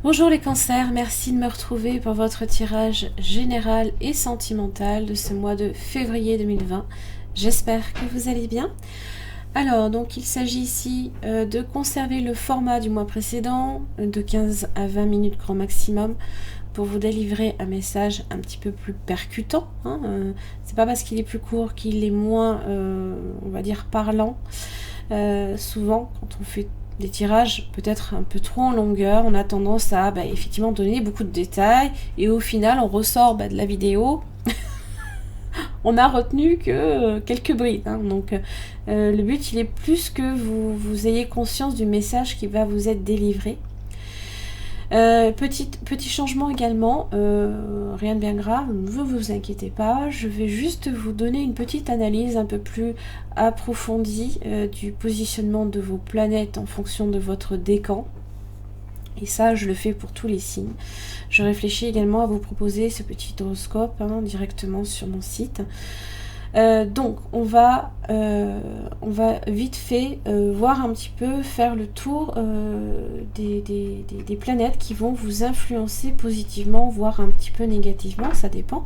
Bonjour les cancers, merci de me retrouver pour votre tirage général et sentimental de ce mois de février 2020. J'espère que vous allez bien. Alors, donc il s'agit ici de conserver le format du mois précédent, de 15 à 20 minutes grand maximum, pour vous délivrer un message un petit peu plus percutant. C'est pas parce qu'il est plus court qu'il est moins, on va dire, parlant. Souvent, quand on fait des tirages peut-être un peu trop en longueur, on a tendance à effectivement donner beaucoup de détails et au final on ressort de la vidéo on a retenu que quelques brides, donc le but il est plus que vous ayez conscience du message qui va vous être délivré. Petit changement également, rien de bien grave, ne vous inquiétez pas, je vais juste vous donner une petite analyse un peu plus approfondie du positionnement de vos planètes en fonction de votre décan. Et ça, je le fais pour tous les signes. Je réfléchis également à vous proposer ce petit horoscope directement sur mon site. Donc, on va vite fait voir un petit peu, faire le tour des planètes qui vont vous influencer positivement, voire un petit peu négativement, ça dépend.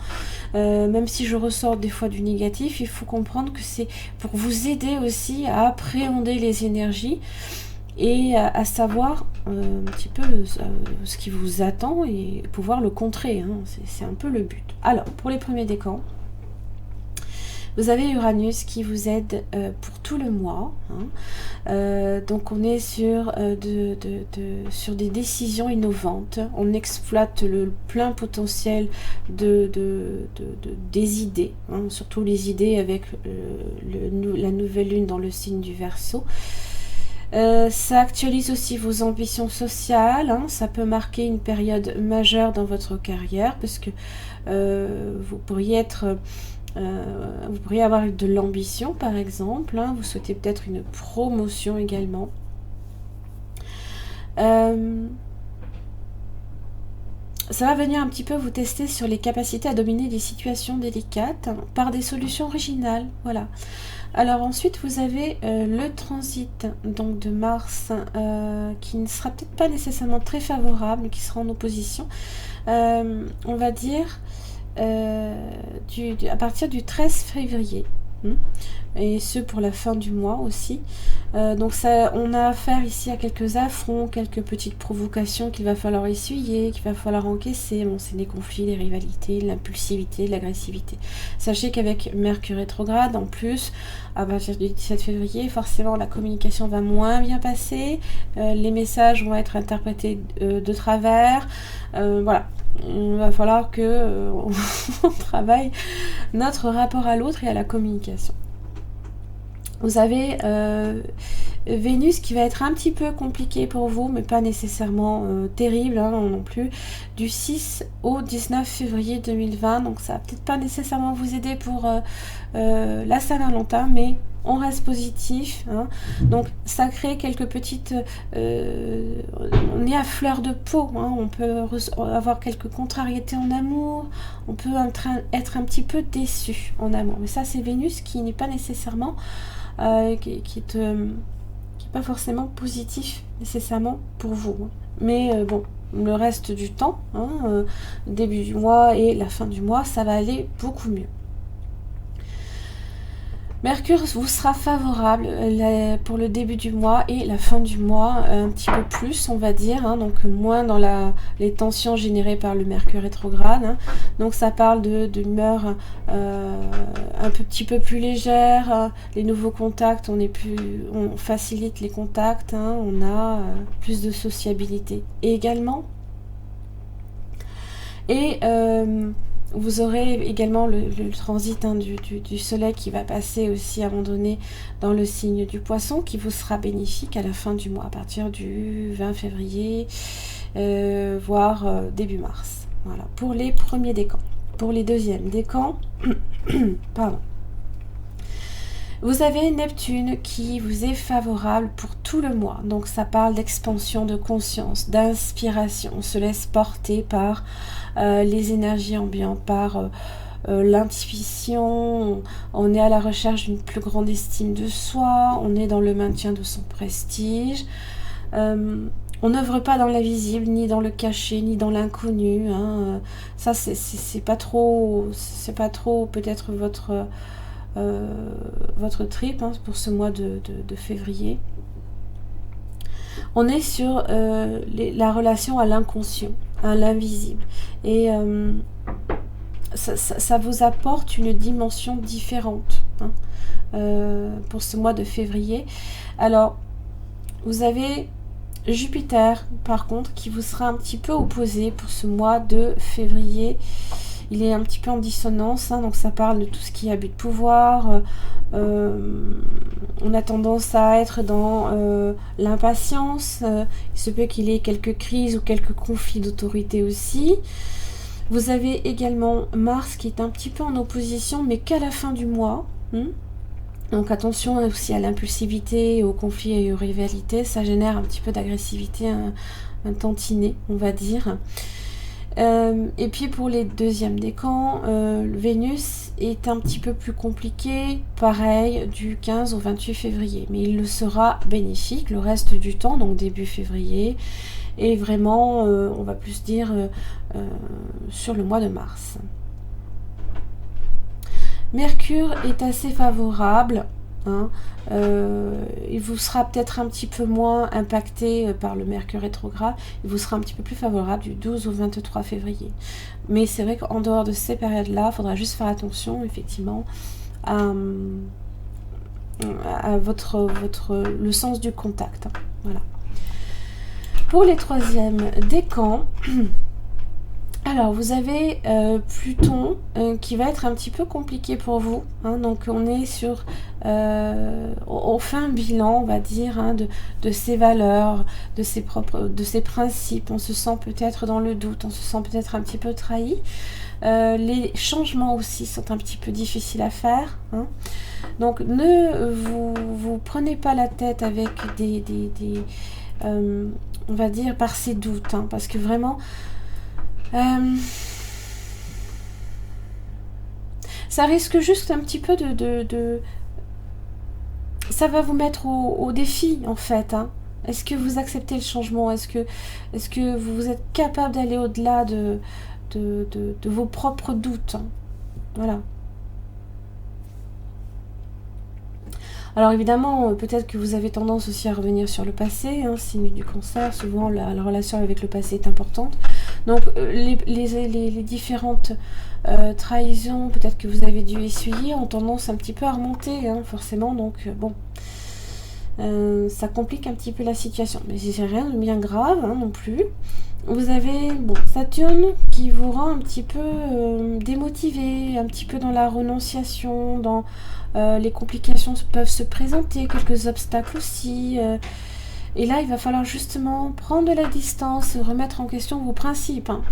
Même si je ressors des fois du négatif, il faut comprendre que c'est pour vous aider aussi à appréhender les énergies et à savoir un petit peu ce qui vous attend et pouvoir le contrer. C'est un peu le but. Alors, pour les premiers décans, vous avez Uranus qui vous aide pour tout le mois. Donc on est sur des décisions innovantes. On exploite le plein potentiel des idées. Surtout les idées avec la nouvelle lune dans le signe du Verseau. Ça actualise aussi vos ambitions sociales. Ça peut marquer une période majeure dans votre carrière parce que vous pourriez avoir de l'ambition par exemple, vous souhaitez peut-être une promotion également. Ça va venir un petit peu vous tester sur les capacités à dominer des situations délicates par des solutions originales, voilà. Alors ensuite vous avez le transit donc de Mars qui ne sera peut-être pas nécessairement très favorable, qui sera en opposition, on va dire à partir du 13 février et ce pour la fin du mois aussi. Donc ça, on a affaire ici à quelques affronts, quelques petites provocations qu'il va falloir essuyer, qu'il va falloir encaisser. Bon, c'est les conflits, les rivalités, l'impulsivité, l'agressivité. Sachez qu'avec Mercure rétrograde, en plus, à partir du 17 février, forcément la communication va moins bien passer, les messages vont être interprétés de travers, voilà. Il va falloir que on travaille notre rapport à l'autre et à la communication. Vous avez Vénus qui va être un petit peu compliqué pour vous, mais pas nécessairement terrible non plus, du 6 au 19 février 2020. Donc ça va peut-être pas nécessairement vous aider pour la Saint-Valentin, mais on reste positif. Donc ça crée quelques petites... on est à fleur de peau. On peut avoir quelques contrariétés en amour. On peut être un petit peu déçu en amour. Mais ça, c'est Vénus qui n'est pas nécessairement... qui est pas forcément positif nécessairement pour vous. Mais bon, le reste du temps, début du mois et la fin du mois, ça va aller beaucoup mieux. Mercure vous sera favorable pour le début du mois et la fin du mois, un petit peu plus on va dire, donc moins dans les tensions générées par le Mercure rétrograde. Donc ça parle d'humeur un petit peu plus légère, les nouveaux contacts, on facilite les contacts, on a plus de sociabilité. Et également, vous aurez également le transit du soleil qui va passer aussi à un moment donné dans le signe du poisson, qui vous sera bénéfique à la fin du mois, à partir du 20 février, voire début mars. Voilà, pour les premiers décans. Pour les deuxièmes décans, pardon. Vous avez Neptune qui vous est favorable pour tout le mois. Donc ça parle d'expansion de conscience, d'inspiration. On se laisse porter par les énergies ambiantes, par l'intuition. On est à la recherche d'une plus grande estime de soi. On est dans le maintien de son prestige. On n'œuvre pas dans l'invisible, ni dans le caché, ni dans l'inconnu. Hein. Ça, c'est pas trop peut-être votre trip hein, pour ce mois de février. On est sur la relation à l'inconscient, à l'invisible. Et ça vous apporte une dimension différente hein, pour ce mois de février. Alors, vous avez Jupiter, par contre, qui vous sera un petit peu opposé pour ce mois de février. Il est un petit peu en dissonance, hein, donc ça parle de tout ce qui est abus de pouvoir. On a tendance à être dans l'impatience. Il se peut qu'il y ait quelques crises ou quelques conflits d'autorité aussi. Vous avez également Mars qui est un petit peu en opposition, mais qu'à la fin du mois. Donc attention aussi à l'impulsivité, aux conflits et aux rivalités. Ça génère un petit peu d'agressivité, un tantinet, on va dire. Et puis pour les deuxièmes décans, Vénus est un petit peu plus compliqué, pareil, du 15 au 28 février. Mais il le sera bénéfique le reste du temps, donc début février. Et vraiment, on va plus dire sur le mois de mars. Mercure est assez favorable. Hein, il vous sera peut-être un petit peu moins impacté par le Mercure rétrograde. Il vous sera un petit peu plus favorable du 12 au 23 février. Mais c'est vrai qu'en dehors de ces périodes-là, il faudra juste faire attention, effectivement, à le sens du contact. Hein, voilà. Pour les troisièmes décans, alors vous avez Pluton qui va être un petit peu compliqué pour vous. Hein, donc on est sur on fait un bilan, on va dire, hein, de ses valeurs, de ses principes. On se sent peut-être dans le doute, on se sent peut-être un petit peu trahi. Les changements aussi sont un petit peu difficiles à faire. Hein. Donc ne vous prenez pas la tête avec on va dire par ces doutes, hein, parce que vraiment ça risque juste un petit peu ça va vous mettre au défi en fait. Hein. Est-ce que vous acceptez le changement? Est-ce que vous êtes capable d'aller au-delà de vos propres doutes? Hein. Voilà. Alors évidemment, peut-être que vous avez tendance aussi à revenir sur le passé, hein, signe du cancer, souvent la relation avec le passé est importante. Donc les différentes trahisons, peut-être que vous avez dû essuyer, ont tendance un petit peu à remonter, hein, forcément, donc bon, ça complique un petit peu la situation. Mais c'est rien de bien grave hein, non plus. Vous avez Saturne qui vous rend un petit peu démotivé, un petit peu dans la renonciation, dans les complications peuvent se présenter, quelques obstacles aussi. Et là, il va falloir justement prendre de la distance, remettre en question vos principes. Hein.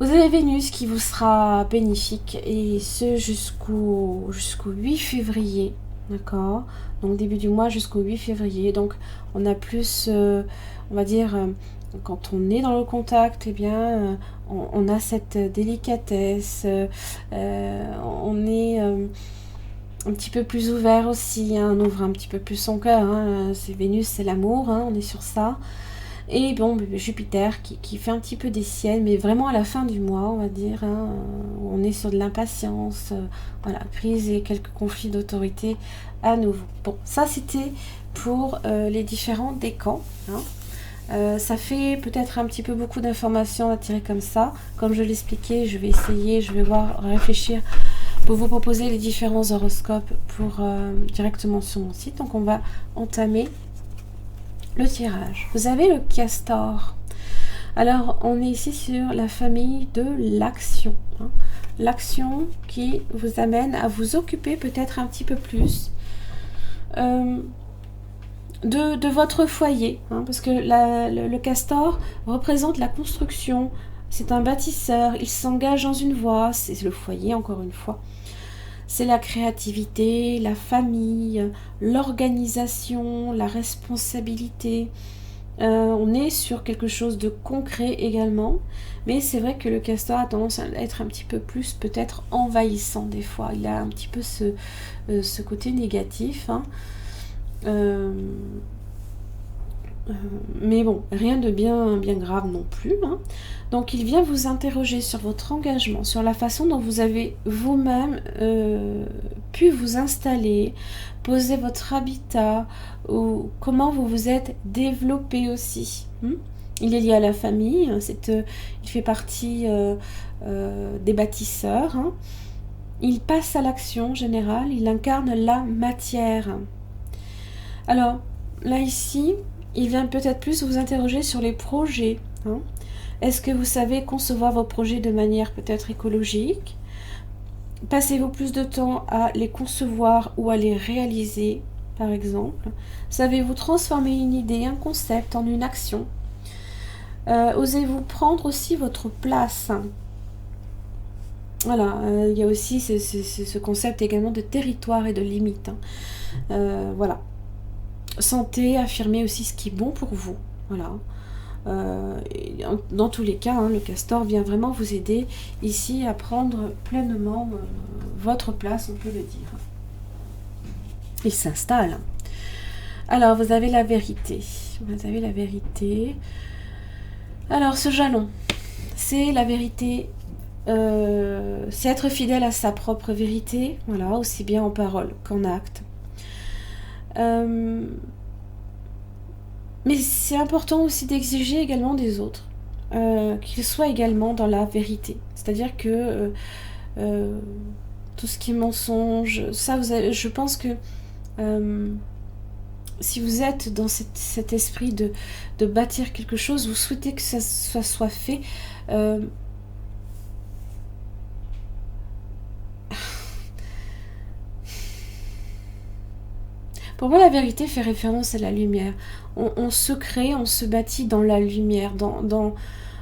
Vous avez Vénus qui vous sera bénéfique, et ce jusqu'au 8 février. D'accord? Donc début du mois jusqu'au 8 février. Donc on a plus, on va dire, quand on est dans le contact, eh bien, on a cette délicatesse, on est un petit peu plus ouvert aussi, hein, on ouvre un petit peu plus son cœur. Hein, c'est Vénus, c'est l'amour, hein, on est sur ça. Et bon, Jupiter qui fait un petit peu des siennes, mais vraiment à la fin du mois, on va dire, hein, on est sur de l'impatience, voilà, crise et quelques conflits d'autorité à nouveau. Bon, ça c'était pour les différents décans. Hein. Ça fait peut-être un petit peu beaucoup d'informations à tirer comme ça. Comme je l'expliquais, je vais essayer, je vais réfléchir pour vous proposer les différents horoscopes directement sur mon site. Donc on va entamer le tirage. Vous avez le castor. Alors, on est ici sur la famille de l'action. Hein. L'action qui vous amène à vous occuper peut-être un petit peu plus de votre foyer. Hein, parce que le castor représente la construction. C'est un bâtisseur. Il s'engage dans une voie. C'est le foyer, encore une fois. C'est la créativité, la famille, l'organisation, la responsabilité. On est sur quelque chose de concret également. Mais c'est vrai que le castor a tendance à être un petit peu plus peut-être envahissant des fois. Il a un petit peu ce côté négatif. Hein. Mais bon, rien de bien grave non plus, hein. Donc il vient vous interroger sur votre engagement, sur la façon dont vous avez vous-même pu vous installer, poser votre habitat, ou comment vous vous êtes développé aussi. Il est lié à la famille, il fait partie des bâtisseurs, hein. Il passe à l'action générale, il incarne la matière. Alors, là ici, il vient peut-être plus vous interroger sur les projets, hein. Est-ce que vous savez concevoir vos projets de manière peut-être écologique? Passez-vous plus de temps à les concevoir ou à les réaliser, par exemple? Savez-vous transformer une idée, un concept en une action? Osez-vous prendre aussi votre place? Voilà, il y a aussi ce concept également de territoire et de limite, hein. Voilà. Sentez, affirmez aussi ce qui est bon pour vous. Voilà. Dans tous les cas, hein, le castor vient vraiment vous aider ici à prendre pleinement votre place, on peut le dire. Il s'installe. Alors, vous avez la vérité. Vous avez la vérité. Alors, ce jalon, c'est la vérité. C'est être fidèle à sa propre vérité, voilà, aussi bien en parole qu'en acte. Mais c'est important aussi d'exiger également des autres qu'ils soient également dans la vérité. C'est-à-dire que tout ce qui est mensonge, ça, je pense que si vous êtes dans cet esprit de bâtir quelque chose, vous souhaitez que ça soit fait. Pour moi, la vérité fait référence à la lumière. On se crée, on se bâtit dans la lumière, dans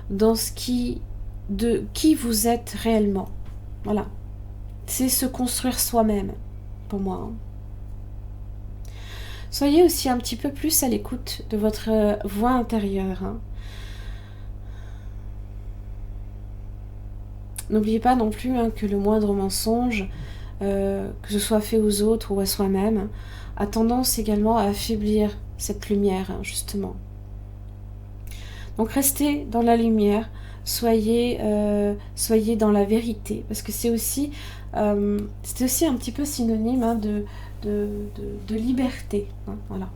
de qui vous êtes réellement. Voilà. C'est se construire soi-même, pour moi, hein. Soyez aussi un petit peu plus à l'écoute de votre voix intérieure, hein. N'oubliez pas non plus, hein, que le moindre mensonge, que ce soit fait aux autres ou à soi-même, a tendance également à affaiblir cette lumière, hein, justement. Donc restez dans la lumière, soyez dans la vérité, parce que c'est aussi un petit peu synonyme, hein, de liberté, hein, voilà.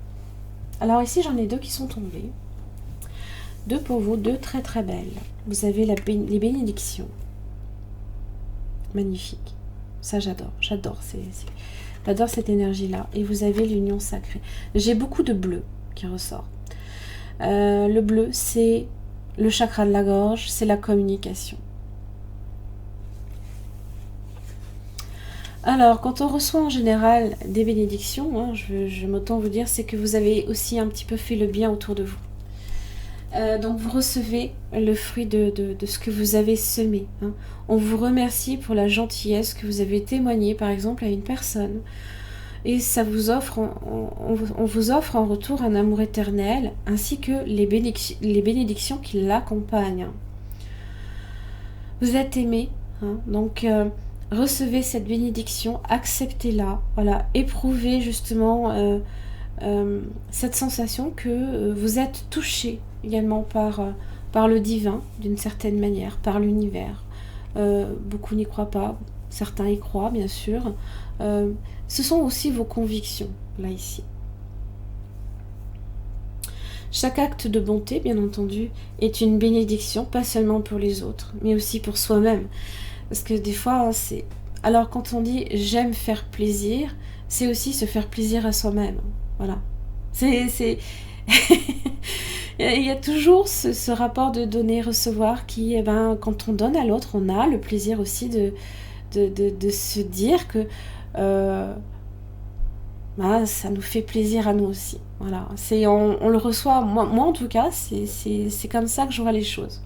Alors ici j'en ai deux qui sont tombées, deux pour vous, deux très très belles. Vous avez les bénédictions, magnifique, ça j'adore, j'adore cette énergie-là. Et vous avez l'union sacrée. J'ai beaucoup de bleu qui ressort. Le bleu, c'est le chakra de la gorge, c'est la communication. Alors, quand on reçoit en général des bénédictions, hein, je m'entends vous dire, c'est que vous avez aussi un petit peu fait le bien autour de vous. Donc vous recevez le fruit de ce que vous avez semé, hein. On vous remercie pour la gentillesse que vous avez témoignée par exemple à une personne, et ça vous offre, on vous offre en retour un amour éternel ainsi que les bénédictions qui l'accompagnent. Vous êtes aimé, hein, donc recevez cette bénédiction, acceptez-la, voilà, éprouvez justement cette sensation que vous êtes touché également par le divin, d'une certaine manière, par l'univers. Beaucoup n'y croient pas, certains y croient, bien sûr. Ce sont aussi vos convictions, là, ici. Chaque acte de bonté, bien entendu, est une bénédiction, pas seulement pour les autres, mais aussi pour soi-même. Parce que des fois, c'est... Alors, quand on dit « j'aime faire plaisir », c'est aussi se faire plaisir à soi-même. Voilà. C'est... Il y a toujours ce rapport de donner-recevoir qui, quand on donne à l'autre, on a le plaisir aussi de se dire que ça nous fait plaisir à nous aussi. Voilà. On le reçoit, moi en tout cas, c'est comme ça que je vois les choses.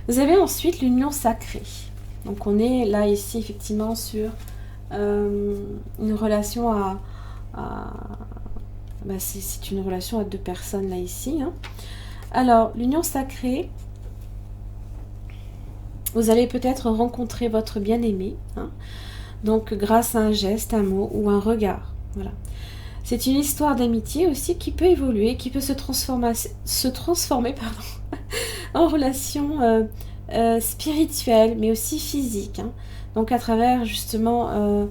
Vous avez ensuite l'union sacrée. Donc on est là ici effectivement sur une relation c'est une relation à deux personnes là ici, hein. Alors l'union sacrée, vous allez peut-être rencontrer votre bien-aimé, hein, donc grâce à un geste, un mot ou un regard. Voilà. C'est une histoire d'amitié aussi qui peut évoluer, qui peut se transformer pardon, en relation spirituelle, mais aussi physique. Hein. Donc à travers justement,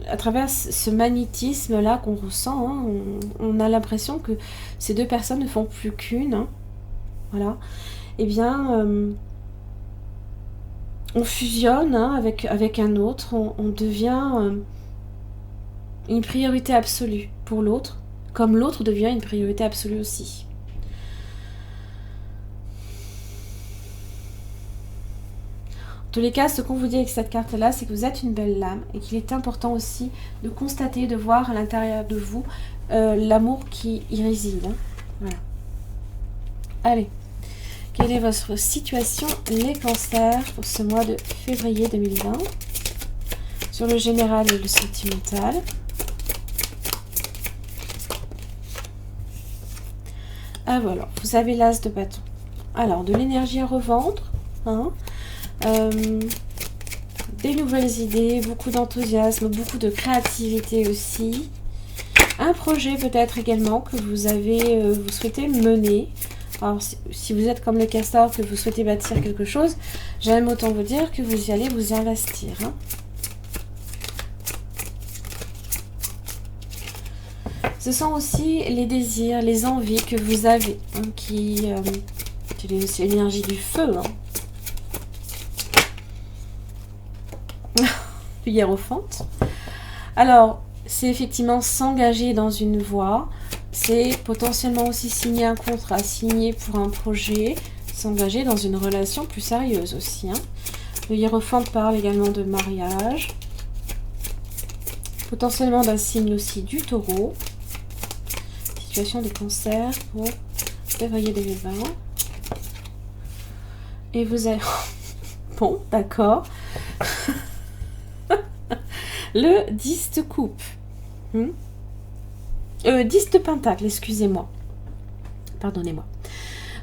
à travers ce magnétisme-là qu'on ressent, hein, on a l'impression que ces deux personnes ne font plus qu'une. Hein, voilà. Eh bien, on fusionne hein, avec un autre, on devient une priorité absolue pour l'autre, comme l'autre devient une priorité absolue aussi. En tous les cas, ce qu'on vous dit avec cette carte-là, c'est que vous êtes une belle lame et qu'il est important aussi de constater, de voir à l'intérieur de vous l'amour qui y réside. Hein. Voilà. Allez, quelle est votre situation, les cancers, pour ce mois de février 2020 sur le général et le sentimental? Ah voilà, vous avez l'as de bâton. Alors, de l'énergie à revendre, hein, des nouvelles idées, beaucoup d'enthousiasme, beaucoup de créativité aussi. Un projet peut-être également que vous souhaitez mener. Alors, si vous êtes comme le castor, que vous souhaitez bâtir quelque chose, j'aime autant vous dire que vous y allez vous investir. Hein. Ce sont aussi les désirs, les envies que vous avez, hein, c'est l'énergie du feu. Hein. Le hiérophante. Alors, c'est effectivement s'engager dans une voie, c'est potentiellement aussi signer un contrat, signer pour un projet, s'engager dans une relation plus sérieuse aussi. Hein. Le hiérophante parle également de mariage, potentiellement d'un signe aussi du taureau. Situation des cancers pour février 2020. Et vous avez... Bon, d'accord. Le 10 de coupe. 10 de pentacle, excusez-moi. Pardonnez-moi.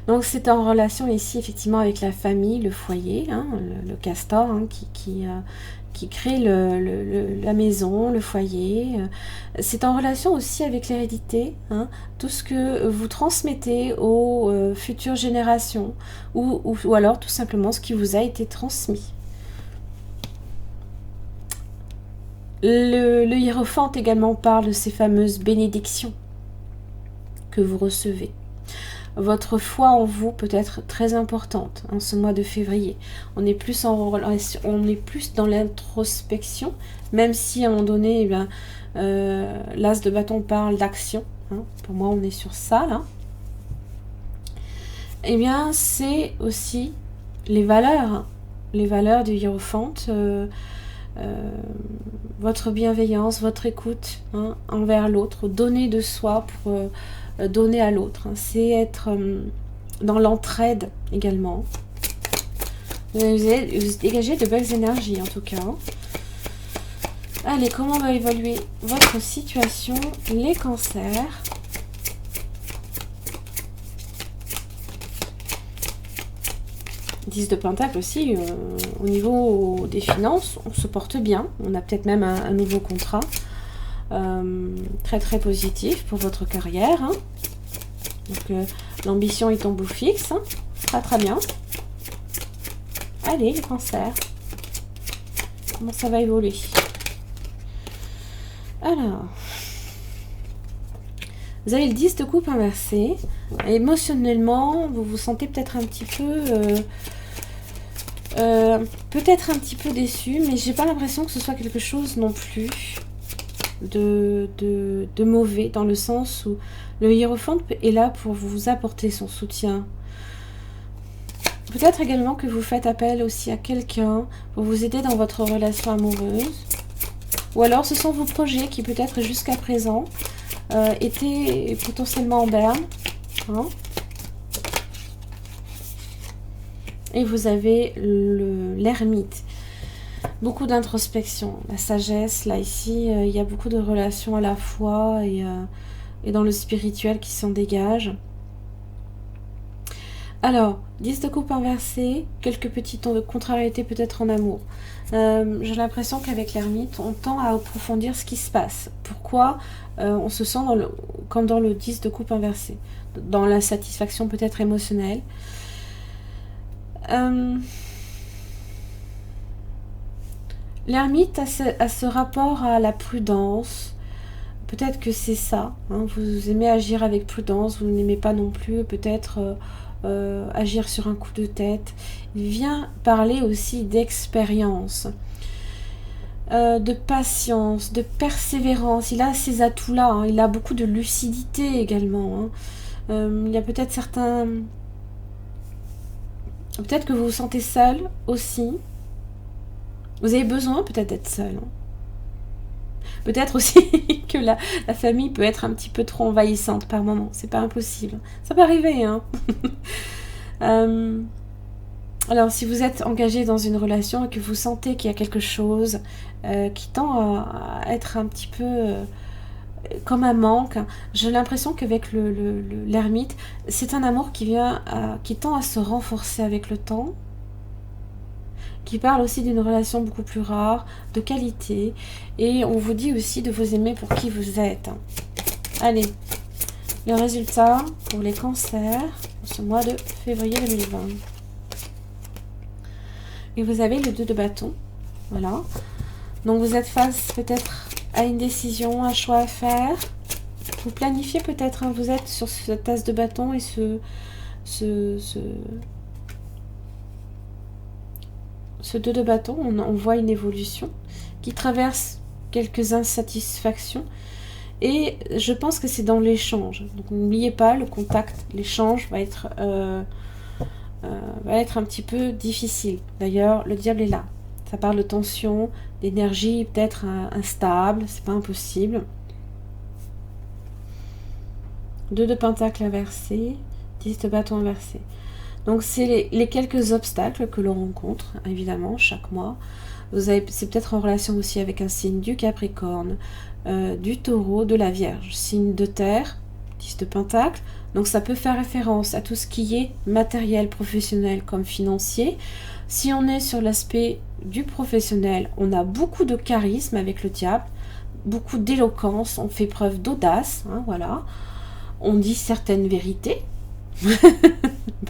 Donc c'est en relation ici effectivement avec la famille, le foyer, hein, le castor hein, qui crée la maison, le foyer. C'est en relation aussi avec l'hérédité, hein, tout ce que vous transmettez aux futures générations ou alors tout simplement ce qui vous a été transmis. Le hiérophante également parle de ces fameuses bénédictions que vous recevez. Votre foi en vous peut être très importante en ce mois de février. On est plus on est plus dans l'introspection, même si à un moment donné, eh bien, l'as de bâton parle d'action. Hein, pour moi, on est sur ça là. Eh bien, c'est aussi les valeurs du hiérophante. Votre bienveillance, votre écoute hein, envers l'autre, donner de soi pour donner à l'autre. Hein. C'est être dans l'entraide également. Vous dégagez de belles énergies en tout cas. Allez, comment va évoluer votre situation, les cancers? De pentacle aussi, au niveau des finances, on se porte bien. On a peut-être même un nouveau contrat très très positif pour votre carrière. Hein. Donc l'ambition est en bout fixe. Hein. Très très bien. Allez, les cancers. Comment ça va évoluer? Alors, vous avez le 10 de coupe inversé. Émotionnellement, vous vous sentez peut-être un petit peu... peut-être un petit peu déçu, mais j'ai pas l'impression que ce soit quelque chose non plus de mauvais, dans le sens où le hiérophante est là pour vous apporter son soutien. Peut-être également que vous faites appel aussi à quelqu'un pour vous aider dans votre relation amoureuse, ou alors ce sont vos projets qui peut-être jusqu'à présent étaient potentiellement en berne. Hein. Et vous avez l'ermite. Beaucoup d'introspection. La sagesse, là, ici, il y a beaucoup de relations à la fois et dans le spirituel qui s'en dégage. Alors, 10 de coupe inversé, quelques petits tons de contrariété peut-être en amour. J'ai l'impression qu'avec l'ermite, on tend à approfondir ce qui se passe. Pourquoi on se sent comme dans le 10 de coupe inversé, dans la satisfaction peut-être émotionnelle. L'ermite a ce rapport à la prudence. Peut-être que c'est ça. Hein, vous aimez agir avec prudence, vous n'aimez pas non plus peut-être agir sur un coup de tête. Il vient parler aussi d'expérience, de patience, de persévérance. Il a ces atouts-là. Hein, il a beaucoup de lucidité également. Hein. Il y a peut-être certains... Peut-être que vous vous sentez seul aussi. Vous avez besoin peut-être d'être seul. Hein. Peut-être aussi que la famille peut être un petit peu trop envahissante par moment. C'est pas impossible. Ça peut arriver, hein. Alors, si vous êtes engagé dans une relation et que vous sentez qu'il y a quelque chose qui tend à être un petit peu comme un manque, j'ai l'impression qu'avec l'ermite, c'est un amour qui tend à se renforcer avec le temps, qui parle aussi d'une relation beaucoup plus rare, de qualité, et on vous dit aussi de vous aimer pour qui vous êtes. Allez, le résultat pour les cancers pour ce mois de février 2020. Et vous avez le 2 de bâton, voilà. Donc vous êtes face peut-être à une décision, un choix à faire. Vous planifiez peut-être, hein, vous êtes sur cette tasse de bâton et ce 2 de bâton, on voit une évolution qui traverse quelques insatisfactions et je pense que c'est dans l'échange. Donc n'oubliez pas, le contact, l'échange va être un petit peu difficile. D'ailleurs, le diable est là. Ça parle de tension, d'énergie peut-être instable, c'est pas impossible. 2 de pentacle inversé, 10 de bâton inversé. Donc c'est les quelques obstacles que l'on rencontre, évidemment, chaque mois. C'est peut-être en relation aussi avec un signe du Capricorne, du Taureau, de la Vierge. Signe de terre, 10 de pentacle. Donc ça peut faire référence à tout ce qui est matériel, professionnel comme financier. Si on est sur l'aspect du professionnel, on a beaucoup de charisme avec le diable, beaucoup d'éloquence, on fait preuve d'audace, hein, voilà. On dit certaines vérités.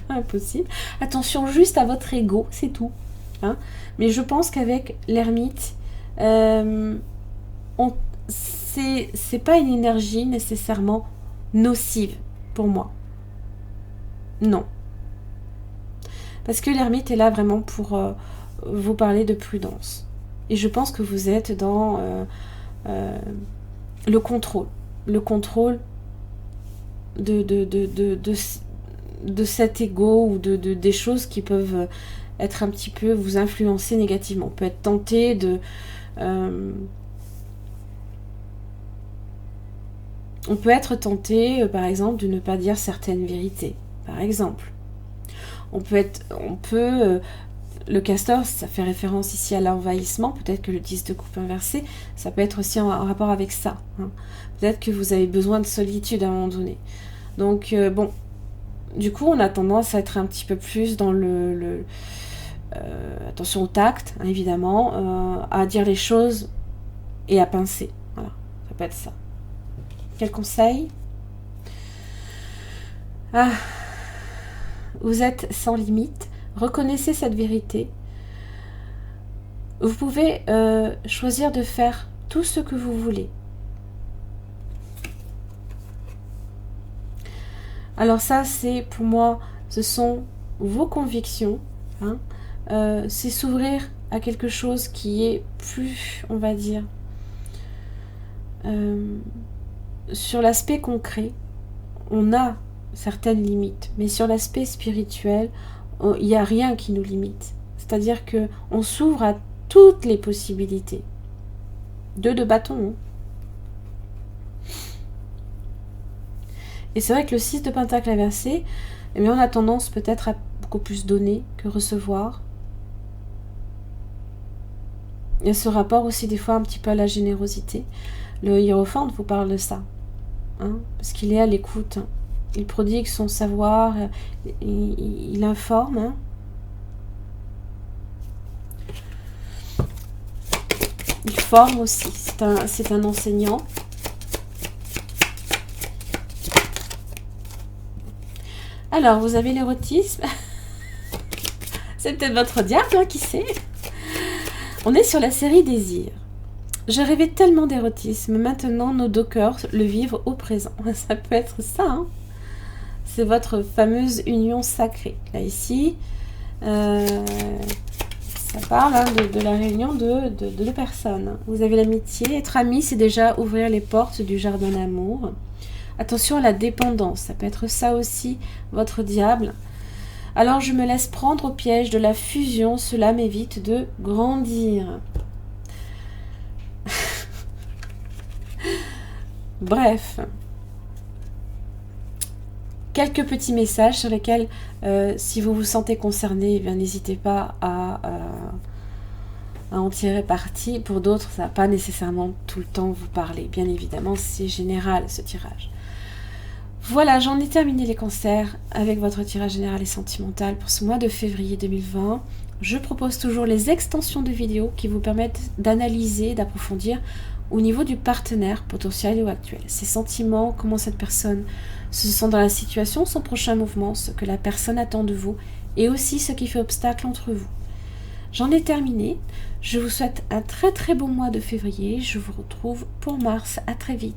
Pas impossible. Attention juste à votre ego, c'est tout. Hein. Mais je pense qu'avec l'ermite, c'est pas une énergie nécessairement nocive pour moi. Non. Parce que l'ermite est là vraiment pour vous parler de prudence. Et je pense que vous êtes dans le contrôle. Le contrôle de cet ego ou des choses qui peuvent être un petit peu vous influencer négativement. On peut être tenté de on peut être tenté par exemple de ne pas dire certaines vérités, par exemple. Le castor, ça fait référence ici à l'envahissement, peut-être que le 10 de coupe inversé, ça peut être aussi en rapport avec ça. Hein. Peut-être que vous avez besoin de solitude à un moment donné. Donc, bon, du coup, on a tendance à être un petit peu plus dans attention au tact, hein, évidemment, à dire les choses et à pincer. Voilà, ça peut être ça. Quel conseil ? Vous êtes sans limite. Reconnaissez cette vérité. Vous pouvez choisir de faire tout ce que vous voulez. Alors ça, c'est pour moi, ce sont vos convictions. Hein. C'est s'ouvrir à quelque chose qui est plus, on va dire, sur l'aspect concret, on a certaines limites. Mais sur l'aspect spirituel, il n'y a rien qui nous limite. C'est-à-dire qu'on s'ouvre à toutes les possibilités. 2 de bâton. Hein. Et c'est vrai que le 6 de pentacle inversé, eh bien, on a tendance peut-être à beaucoup plus donner que recevoir. Il y a ce rapport aussi des fois un petit peu à la générosité. Le hiérophante vous parle de ça. Hein, parce qu'il est à l'écoute. Il prodigue son savoir, il informe. Hein. Il forme aussi, c'est un enseignant. Alors, vous avez l'érotisme. C'est peut-être votre diable, hein, qui sait. On est sur la série Désir. Je rêvais tellement d'érotisme. Maintenant, nos deux cœurs le vivent au présent. Ça peut être ça, hein. C'est votre fameuse union sacrée. Là, ici, ça parle hein, de la réunion de deux personnes. Vous avez l'amitié. Être ami, c'est déjà ouvrir les portes du jardin d'amour. Attention à la dépendance. Ça peut être ça aussi, votre diable. Alors, je me laisse prendre au piège de la fusion. Cela m'évite de grandir. Bref. Quelques petits messages sur lesquels, si vous vous sentez concerné, eh bien, n'hésitez pas à en tirer parti. Pour d'autres, ça ne va pas nécessairement tout le temps vous parler. Bien évidemment, c'est général ce tirage. Voilà, j'en ai terminé les cancers avec votre tirage général et sentimental pour ce mois de février 2020. Je propose toujours les extensions de vidéos qui vous permettent d'analyser, d'approfondir au niveau du partenaire potentiel ou actuel. Ses sentiments, comment cette personne se sent dans la situation, son prochain mouvement, ce que la personne attend de vous et aussi ce qui fait obstacle entre vous. J'en ai terminé. Je vous souhaite un très très bon mois de février. Je vous retrouve pour mars. À très vite.